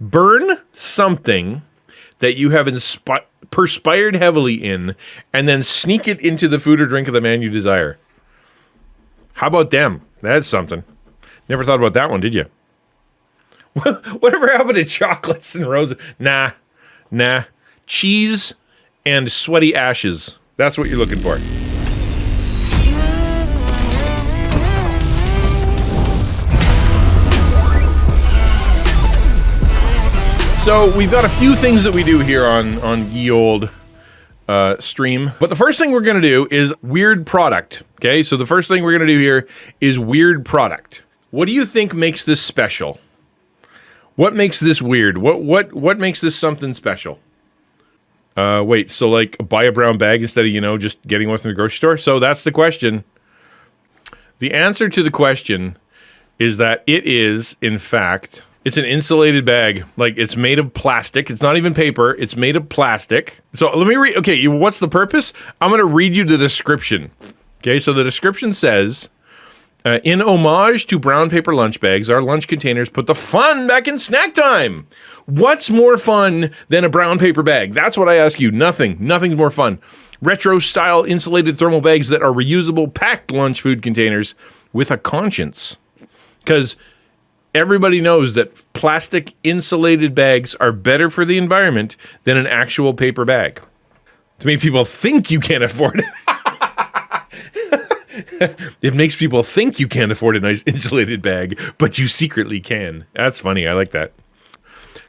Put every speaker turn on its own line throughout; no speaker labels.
Burn something that you have perspired heavily in, and then sneak it into the food or drink of the man you desire. How about them? That's something. Never thought about that one, did you? Whatever happened to chocolates and roses? Nah. Cheese and sweaty ashes. That's what you're looking for. So we've got a few things that we do here on ye old stream. But the first thing we're going to do is weird product. Okay, so the first thing we're going to do here is weird product. What do you think makes this special? What makes this weird? What makes this something special? Wait, so like buy a brown bag instead of, just getting one from the grocery store? So that's the question. The answer to the question is that it is, in fact... It's an insulated bag. Like, it's made of plastic. It's not even paper. It's made of plastic. So let me read. Okay, what's the purpose? I'm going to read you the description. Okay, so the description says, in homage to brown paper lunch bags, our lunch containers put the fun back in snack time. What's more fun than a brown paper bag? That's what I ask you. Nothing. Nothing's more fun. Retro-style insulated thermal bags that are reusable packed lunch food containers with a conscience. Because... everybody knows that plastic insulated bags are better for the environment than an actual paper bag. To make people think you can't afford it. It makes people think you can't afford a nice insulated bag, but you secretly can. That's funny. I like that.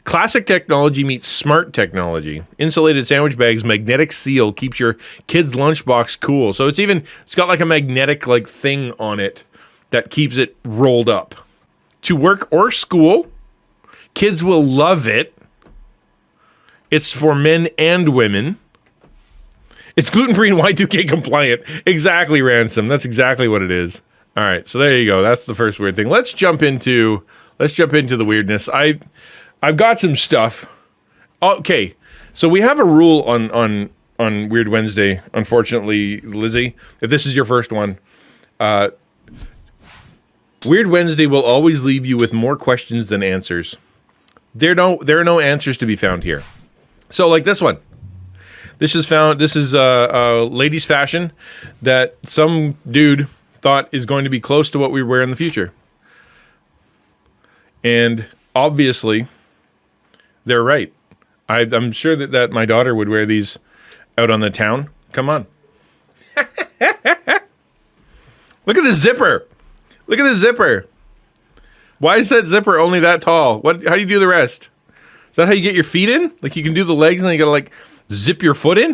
Classic technology meets smart technology. Insulated sandwich bags, magnetic seal keeps your kid's lunchbox cool. So it's got like a magnetic like thing on it that keeps it rolled up. To work or school, kids will love it. It's for men and women. It's gluten-free and Y2K compliant. Exactly, Ransom. That's exactly what it is. All right, so there you go. That's the first weird thing. Let's jump into the weirdness. I've got some stuff. Okay, so we have a rule on Weird Wednesday. Unfortunately, Lizzie, if this is your first one, Weird Wednesday will always leave you with more questions than answers. There are no answers to be found here. So, like this one. This is ladies' fashion that some dude thought is going to be close to what we wear in the future. And obviously, they're right. I'm sure that my daughter would wear these out on the town. Come on. Look at the zipper. Look at the zipper. Why is that zipper only that tall? How do you do the rest? Is that how you get your feet in? Like you can do the legs and then you gotta like zip your foot in?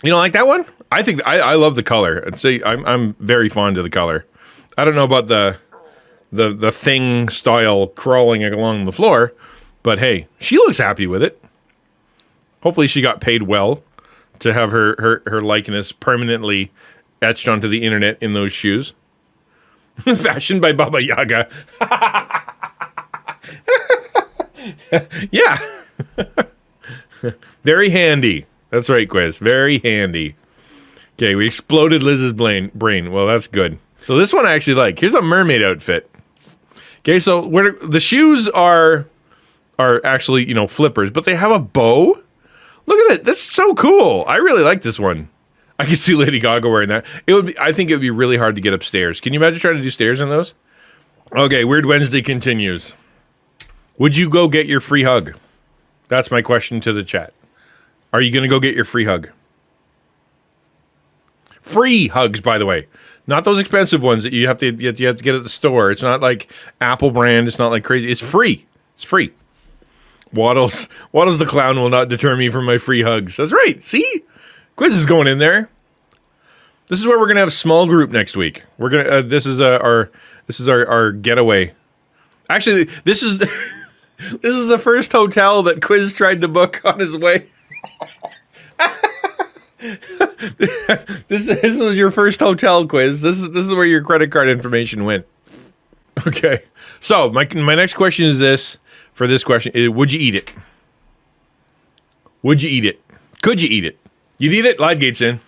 You don't like that one? I think I love the color. I'd say I'm very fond of the color. I don't know about the thing style crawling along the floor, but hey, she looks happy with it. Hopefully she got paid well to have her likeness permanently etched onto the internet in those shoes. Fashioned by Baba Yaga. Yeah. Very handy. That's right, Quiz. Very handy. Okay, we exploded Liz's brain. Well, that's good. So this one I actually like. Here's a mermaid outfit. Okay, so the shoes are actually, flippers, but they have a bow. Look at it. That's so cool. I really like this one. I can see Lady Gaga wearing that. I think it would be really hard to get upstairs. Can you imagine trying to do stairs in those? Okay, Weird Wednesday continues. Would you go get your free hug? That's my question to the chat. Are you going to go get your free hug? Free hugs, by the way. Not those expensive ones that you have to get at the store. It's not like Apple brand. It's not like crazy. It's free. It's free. Waddles the clown will not deter me from my free hugs. That's right. See? Quiz is going in there. This is where we're gonna have a small group next week. We're gonna. This is our getaway. Actually, this is the first hotel that Quiz tried to book on his way. This was your first hotel, Quiz. This is where your credit card information went. Okay. So my next question is this. For this question, would you eat it? Would you eat it? Could you eat it? You'd eat it? Lidegate's in.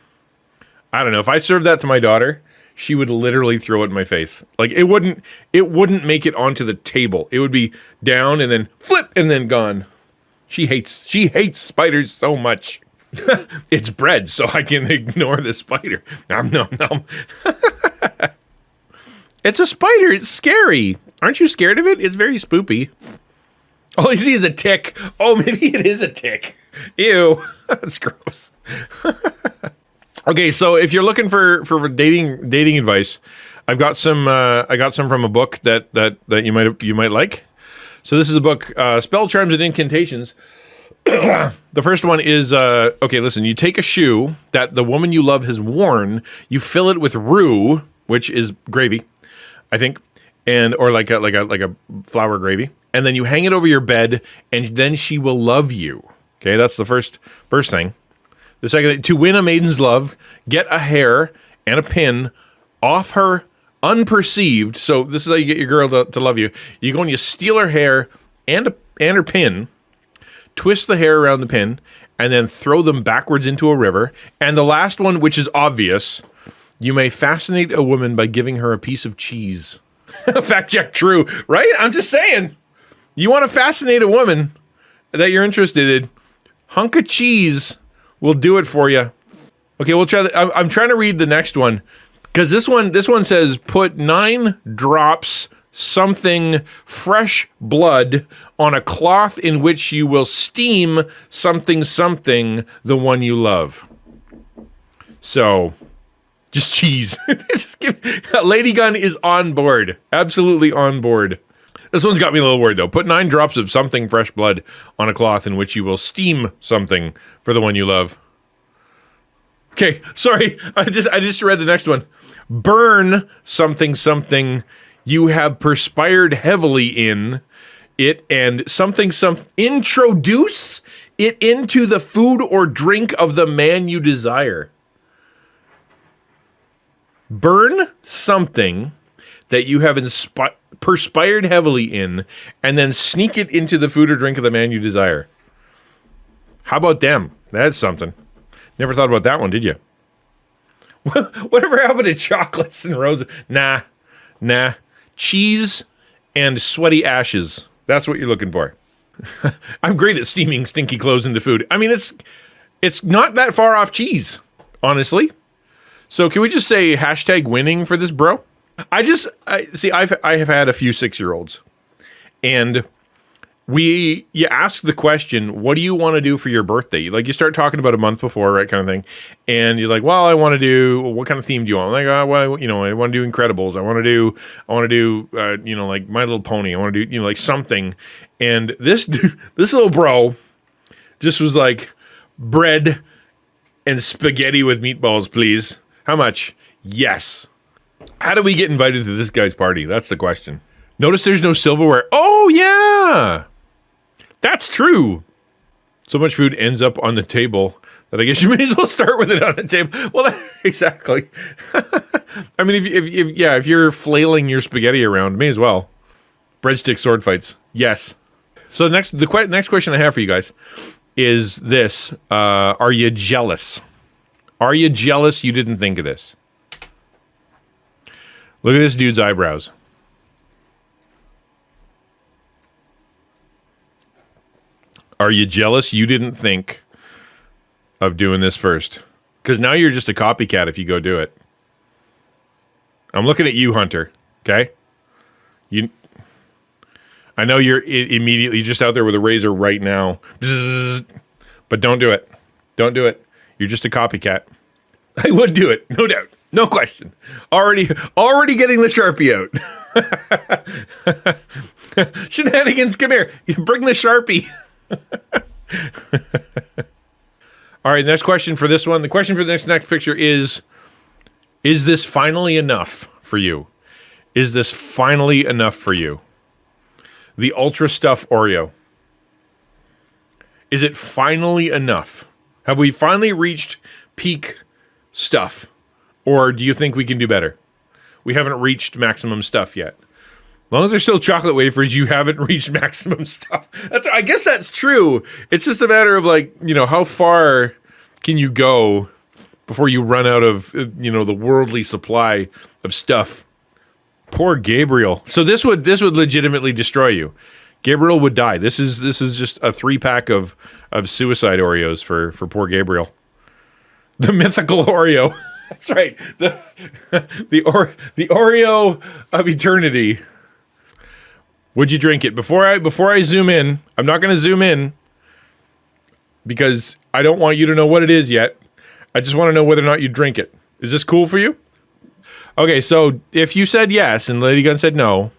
I don't know. If I served that to my daughter, she would literally throw it in my face. Like it wouldn't make it onto the table. It would be down and then flip and then gone. She hates spiders so much. It's bread, so I can ignore the spider. Nom, nom, nom. It's a spider. It's scary. Aren't you scared of it? It's very spoopy. All I see is a tick. Oh, maybe it is a tick. Ew. That's gross. Okay, so if you're looking for dating advice, I've got some. I got some from a book that you might like. So this is a book, Spell Charms and Incantations. The first one is okay. Listen, you take a shoe that the woman you love has worn. You fill it with roux, which is gravy, I think, or like a flour gravy, and then you hang it over your bed, and then she will love you. Okay, that's the first thing. The second, to win a maiden's love, get a hair and a pin off her unperceived. So this is how you get your girl to love you. You go and you steal her hair and her pin, twist the hair around the pin, and then throw them backwards into a river. And the last one, which is obvious, you may fascinate a woman by giving her a piece of cheese. Fact check true, right? I'm just saying. You want to fascinate a woman that you're interested in, hunk of cheese will do it for you. Okay, we'll try. I'm trying to read the next one because this one says put 9 drops something fresh blood on a cloth in which you will steam something the one you love. So, just cheese. Lady Gun is on board. Absolutely on board. This one's got me a little worried, though. Put 9 drops of something fresh blood on a cloth in which you will steam something for the one you love. Okay, sorry. I just read the next one. Burn something you have perspired heavily in it and introduce it into the food or drink of the man you desire. Burn something that you have perspired heavily in, and then sneak it into the food or drink of the man you desire. How about them? That's something. Never thought about that one, did you? Whatever happened to chocolates and roses? Nah. Cheese and sweaty ashes. That's what you're looking for. I'm great at steaming stinky clothes into food. I mean, it's not that far off cheese, honestly. So can we just say hashtag winning for this, bro? I have had a few 6-year-olds, and you ask the question, what do you want to do for your birthday? Like, you start talking about a month before, right, kind of thing, and you're like, well, I want to do, what kind of theme do you want? Like, I want to do Incredibles. I want to do, like My Little Pony. I want to do, like something. And this little bro just was like, bread and spaghetti with meatballs, please. How much? Yes. How do we get invited to this guy's party? That's the question. Notice there's no silverware. Oh, yeah. That's true. So much food ends up on the table that I guess you may as well start with it on the table. Well, exactly. I mean, if you're flailing your spaghetti around, may as well. Breadstick sword fights. Yes. So the next question I have for you guys is this. Are you jealous? Are you jealous you didn't think of this? Look at this dude's eyebrows. Are you jealous you didn't think of doing this first? Because now you're just a copycat if you go do it. I'm looking at you, Hunter. Okay? I know you're immediately just out there with a razor right now. Bzzz, but don't do it. Don't do it. You're just a copycat. I would do it, no doubt. No question. Already getting the Sharpie out. Shenanigans, come here. You bring the Sharpie. All right, next question for this one. The question for the next picture is this finally enough for you? Is this finally enough for you? The Ultra Stuff Oreo. Is it finally enough? Have we finally reached peak stuff? Or do you think we can do better? We haven't reached maximum stuff yet. As long as there's still chocolate wafers, you haven't reached maximum stuff. I guess that's true. It's just a matter of, like, how far can you go before you run out of, the worldly supply of stuff. Poor Gabriel. So this would legitimately destroy you. Gabriel would die. This is just a 3-pack of suicide Oreos for poor Gabriel. The mythical Oreo. That's right. The Oreo of eternity. Would you drink it? Before I zoom in, I'm not going to zoom in because I don't want you to know what it is yet. I just want to know whether or not you drink it. Is this cool for you? Okay, so if you said yes and Lady Gun said no,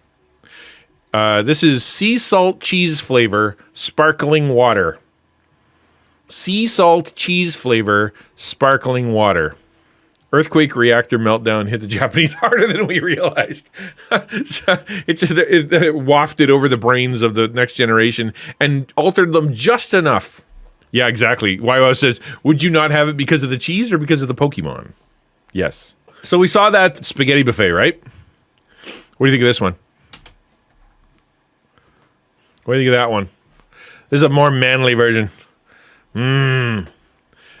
this is sea salt cheese flavor sparkling water. Sea salt cheese flavor sparkling water. Earthquake reactor meltdown hit the Japanese harder than we realized. It wafted over the brains of the next generation and altered them just enough. Yeah, exactly. YO says, would you not have it because of the cheese or because of the Pokemon? Yes. So we saw that spaghetti buffet, right? What do you think of this one? What do you think of that one? This is a more manly version.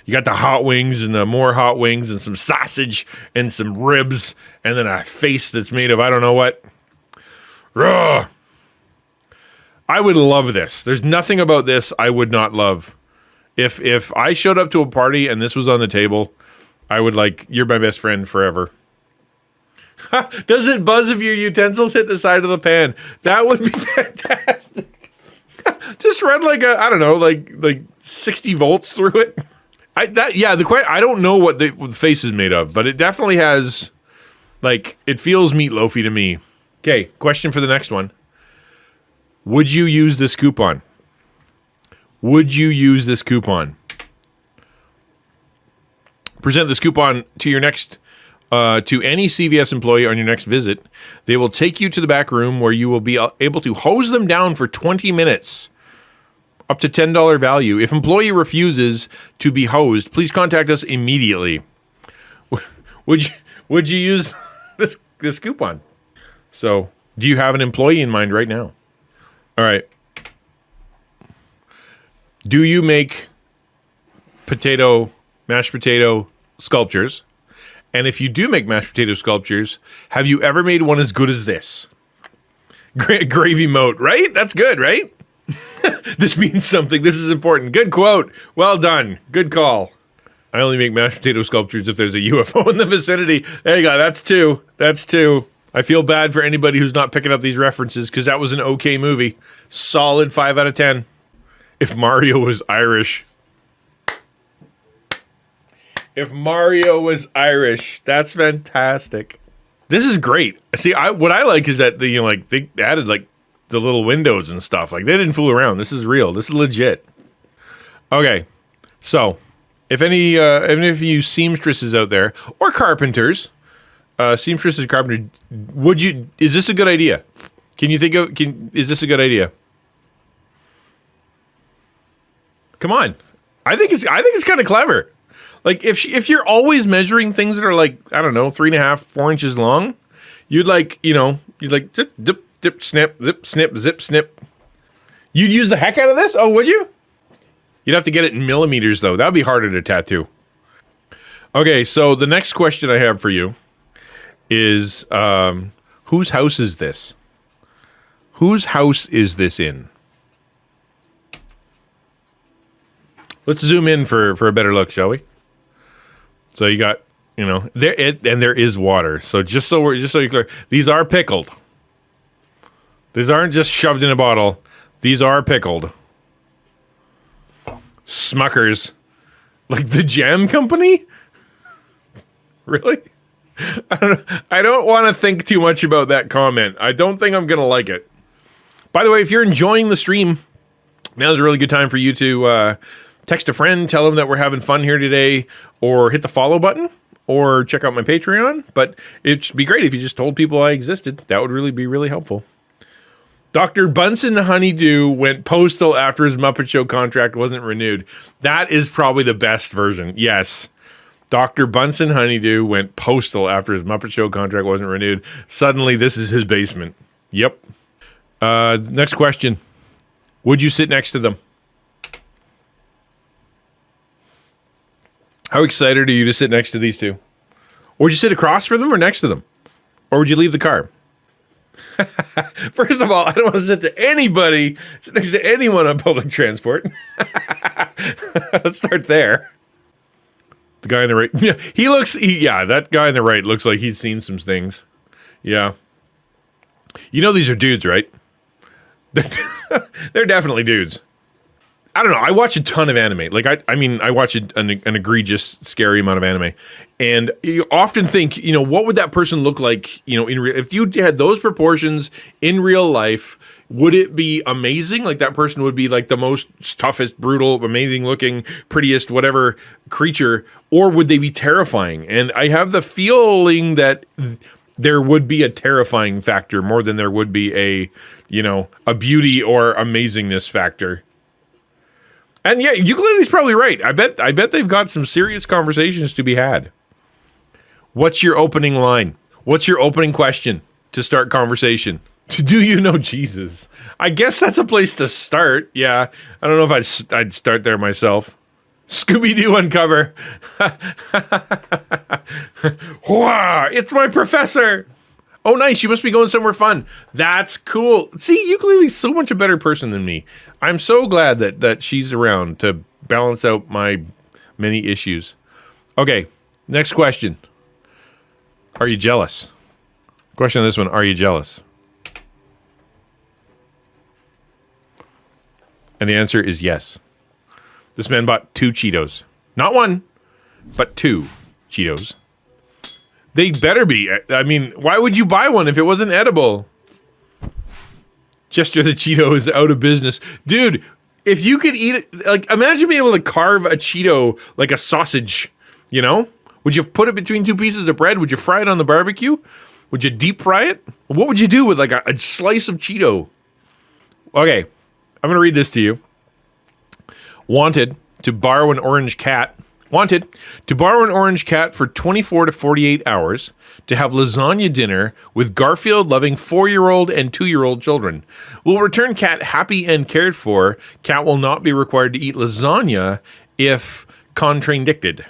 You got the hot wings and the more hot wings and some sausage and some ribs and then a face that's made of I don't know what. Ugh. I would love this. There's nothing about this I would not love. If I showed up to a party and this was on the table, I would you're my best friend forever. Does it buzz if your utensils hit the side of the pan? That would be fantastic. Just run I don't know, like 60 volts through it. I don't know what the face is made of, but it definitely has, it feels meatloafy to me. Okay, question for the next one. Would you use this coupon? Would you use this coupon? Present this coupon to your next, to any CVS employee on your next visit. They will take you to the back room where you will be able to hose them down for 20 minutes. Up to $10 value. If employee refuses to be hosed, please contact us immediately. Would you use this coupon? So, do you have an employee in mind right now? All right. Do you make mashed potato sculptures? And if you do make mashed potato sculptures, have you ever made one as good as this? Gravy moat, right? That's good, right? This means something. This is important. Good quote. Well done. Good call. I only make mashed potato sculptures if there's a UFO in the vicinity. There you go. That's two. That's two. I feel bad for anybody who's not picking up these references because that was an okay movie. Solid 5 out of 10. If Mario was Irish. If Mario was Irish. That's fantastic. This is great. See, what I like is that they added the little windows and stuff. They didn't fool around. This is real. This is legit. Okay, so if any of you seamstresses out there or carpenters, seamstresses and carpenters, is this a good idea? Is this a good idea? Come on, I think it's kind of clever. If you're always measuring things that are I don't know 3.5, 4 inches long, you'd just dip, snip, zip, snip, zip, snip. You'd use the heck out of this? Oh, would you? You'd have to get it in millimeters, though. That would be harder to tattoo. Okay, so the next question I have for you is, whose house is this? Whose house is this in? Let's zoom in for a better look, shall we? So you got, there is water. So just so you're clear, these are pickled. These aren't just shoved in a bottle. These are pickled. Smuckers. The jam company? Really? I don't want to think too much about that comment. I don't think I'm going to like it. By the way, if you're enjoying the stream, now's a really good time for you to text a friend, tell them that we're having fun here today, or hit the follow button, or check out my Patreon. But it'd be great if you just told people I existed. That would really be really helpful. Dr. Bunsen Honeydew went postal after his Muppet Show contract wasn't renewed. That is probably the best version. Yes. Dr. Bunsen Honeydew went postal after his Muppet Show contract wasn't renewed. Suddenly, this is his basement. Yep. Next question. Would you sit next to them? How excited are you to sit next to these two? Or would you sit across from them or next to them? Or would you leave the car? First of all, I don't want to sit next to anyone on public transport. Let's start there. The guy on the right, yeah, that guy on the right looks like he's seen some things. Yeah. You know these are dudes, right? They're definitely dudes. I don't know. I watch a ton of anime. Like, I watch an egregious, scary amount of anime. And you often think, what would that person look like, if you had those proportions in real life, would it be amazing? Like, that person would be like the most toughest, brutal, amazing looking, prettiest, whatever creature, or would they be terrifying? And I have the feeling that there would be a terrifying factor more than there would be a beauty or amazingness factor. And yeah, Ukulele's probably right. I bet they've got some serious conversations to be had. What's your opening line? What's your opening question to start conversation? Do you know Jesus? I guess that's a place to start. Yeah, I don't know if I'd start there myself. Scooby-Doo uncover. Wow, it's my professor. Oh, nice. You must be going somewhere fun. That's cool. See, Ukulele's so much a better person than me. I'm so glad that she's around to balance out my many issues. Okay, next question. Are you jealous? Question on this one, are you jealous? And the answer is yes. This man bought 2 Cheetos. Not 1, but 2 Cheetos. They better be. I mean, why would you buy one if it wasn't edible? Jester the Cheeto is out of business. Dude, if you could eat it, like, imagine being able to carve a Cheeto like a sausage, Would you put it between 2 pieces of bread? Would you fry it on the barbecue? Would you deep fry it? What would you do with like a slice of Cheeto? Okay, I'm going to read this to you. Wanted to borrow an orange cat for 24 to 48 hours to have lasagna dinner with Garfield-loving 4-year-old and 2-year-old children. Will return cat happy and cared for. Cat will not be required to eat lasagna if contraindicted.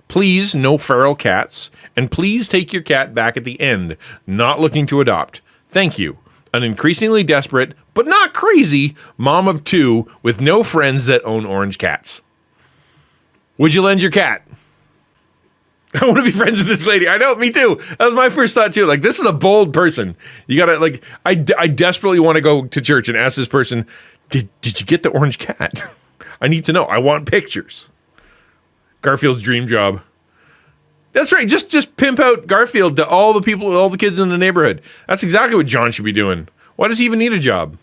Please, no feral cats. And please take your cat back at the end. Not looking to adopt. Thank you. An increasingly desperate, but not crazy, mom of 2 with no friends that own orange cats. Would you lend your cat? I want to be friends with this lady. I know, me too. That was my first thought too. Like, this is a bold person. You gotta, like, I desperately want to go to church and ask this person, did you get the orange cat? I need to know. I want pictures. Garfield's dream job. That's right. Just pimp out Garfield to all the people, all the kids in the neighborhood. That's exactly what John should be doing. Why does he even need a job?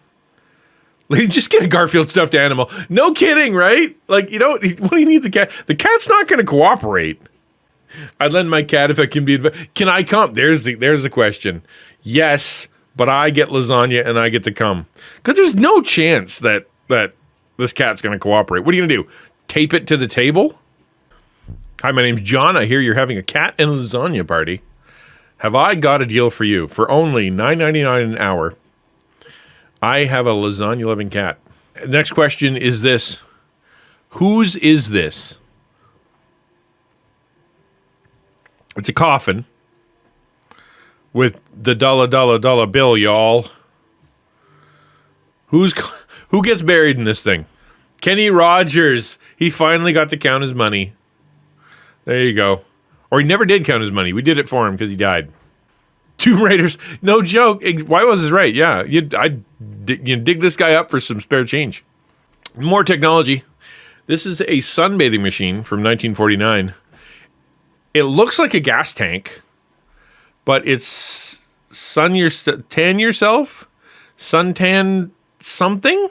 Like, just get a Garfield stuffed animal. No kidding, right? Like, what do you need the cat? The cat's not going to cooperate. I'd lend my cat if I can be. Can I come? There's the question. Yes, but I get lasagna and I get to come. Because there's no chance that this cat's going to cooperate. What are you going to do? Tape it to the table? Hi, my name's John. I hear you're having a cat and lasagna party. Have I got a deal for you? For only $9.99 an hour, I have a lasagna-loving cat. Next question is this. Whose is this? It's a coffin with the dollar bill, y'all. Who gets buried in this thing? Kenny Rogers. He finally got to count his money. There you go. Or he never did count his money. We did it for him because he died. Tomb Raiders. No joke. Why was this right? Yeah. I'd dig this guy up for some spare change. More technology. This is a sunbathing machine from 1949. It looks like a gas tank, but it's tan yourself? Suntan something?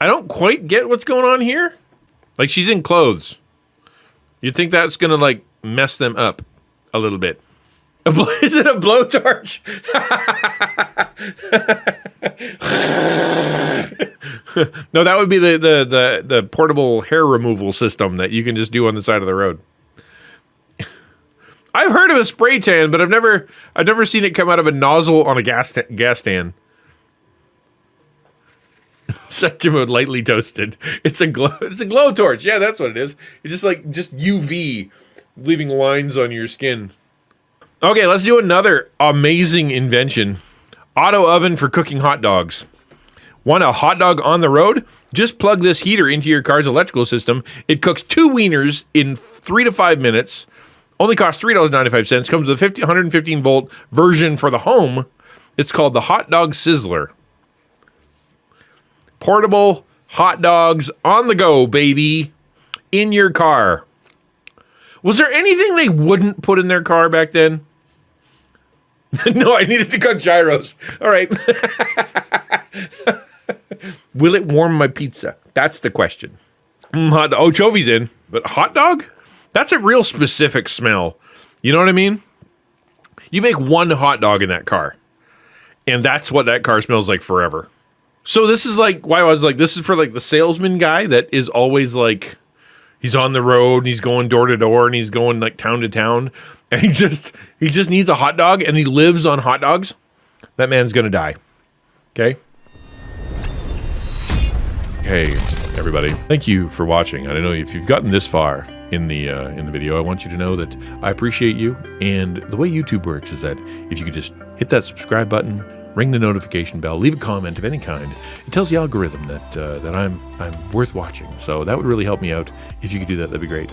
I don't quite get what's going on here. Like, she's in clothes. You'd think that's going to, like, mess them up a little bit. Is it a blowtorch? No, that would be the portable hair removal system that you can just do on the side of the road. I've heard of a spray tan, but I've never seen it come out of a nozzle on a gas tan. Set to mode lightly toasted. It's a glow torch. Yeah, that's what it is. It's just UV, leaving lines on your skin. Okay, let's do another amazing invention. Auto oven for cooking hot dogs. Want a hot dog on the road? Just plug this heater into your car's electrical system. It cooks 2 wieners in 3 to 5 minutes. Only costs $3.95. Comes with a 115 volt version for the home. It's called the Hot Dog Sizzler. Portable hot dogs on the go, baby. In your car. Was there anything they wouldn't put in their car back then? No, I needed to cook gyros. All right. Will it warm my pizza? That's the question. Chovi's in, but hot dog? That's a real specific smell. You know what I mean? You make one hot dog in that car, and that's what that car smells like forever. So this is like why I was like, this is for like the salesman guy that is always like, he's on the road and he's going door to door and he's going like town to town, and he just needs a hot dog and he lives on hot dogs. That man's gonna die. Okay. Hey, everybody. Thank you for watching. I don't know if you've gotten this far in the video. I want you to know that I appreciate you. And the way YouTube works is that if you could just hit that subscribe button, ring the notification bell, leave a comment of any kind, it tells the algorithm that I'm worth watching. So that would really help me out. If you could do that, that'd be great.